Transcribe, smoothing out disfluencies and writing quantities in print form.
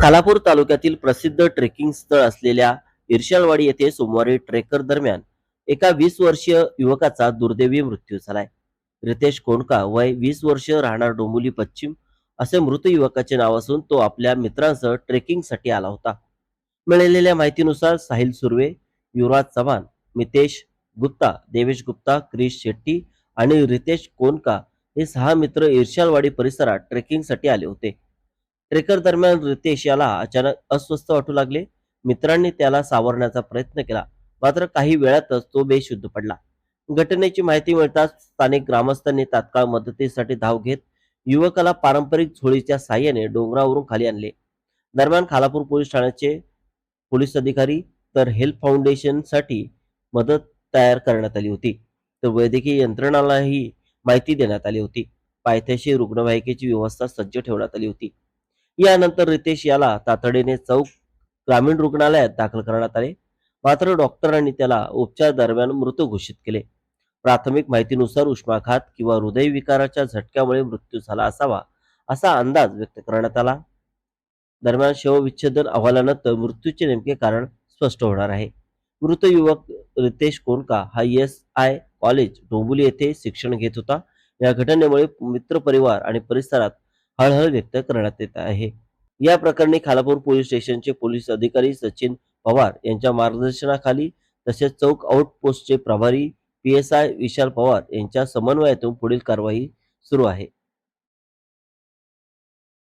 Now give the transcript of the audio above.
खालापूर तालुक्यातील प्रसिद्ध ट्रेकिंग स्थळ असलेल्या इर्शालवाडी येथे सोमवारी ट्रेकर दरम्यान एका 20 वर्षीय युवकाचा दुर्दैवी मृत्यू झालाय. रितेश कोंडका वय 20 वर्ष, राहणार डोंबिवली पश्चिम असे मृत युवकाचे नाव असून तो आपल्या मित्रांसह ट्रेकिंगसाठी आला होता. मिळालेल्या माहितीनुसार साहिल सुर्वे, युवराज चव्हाण, मितेश गुप्ता, देवेश गुप्ता, क्रिश शेट्टी आणि रितेश कोनका हे 6 मित्र इर्शालवाडी परिसरात ट्रेकिंगसाठी आले होते. ट्रेकर दरम्यान रितेश याला अचानक अस्वस्थ वाटू लागले. मित्रांनी त्याला सावरण्याचा प्रयत्न केला, मात्र काही वेळातच तो बेशुद्ध पडला. घटनेची माहिती मिळताच स्थानिक ग्रामस्थांनी तात्काळ मदतीसाठी धाव घेत युवकाला पारंपरिक झोळीच्या साहाय्याने डोंगरावरून खाली आणले. दरम्यान खालापूर पोलीस ठाण्याचे पोलीस अधिकारी तर हेल्प फाउंडेशनसाठी मदत तयार करण्यात आली होती. तर वैद्यकीय यंत्रणालाही माहिती देण्यात आली होती. पायथ्याशी रुग्णवाहिकेची व्यवस्था सज्ज ठेवण्यात आली होती. यानंतर रितेश याला तातडीने चौक ग्रामीण रुग्णालयात दाखल करण्यात आले, मात्र डॉक्टरांनी त्याला उपचार दरम्यान मृत घोषित केले. प्राथमिक माहितीनुसार उष्माघात किंवा हृदयविकाराच्या झटक्यामुळे मृत्यू झाला असावा असा अंदाज व्यक्त करण्यात आला. दरम्यान शवविच्छेदन अहवालानंतर मृत्यूचे नेमके कारण स्पष्ट होणार आहे. मृत युवक रितेश कोनका हा SI कॉलेज डोंबिवली येथे शिक्षण घेत होता. या घटनेमुळे मित्रपरिवार आणि परिसरात हळहळ व्यक्त करण्यात येत आहे. या प्रकरणी खालापूर पोलीस स्टेशनचे पोलीस अधिकारी सचिन पवार यांच्या मार्गदर्शनाखाली तसेच चौक आउटपोस्टचे प्रभारी PSI विशाल पवार यांच्या समन्वयातून पुढील कारवाई सुरू आहे.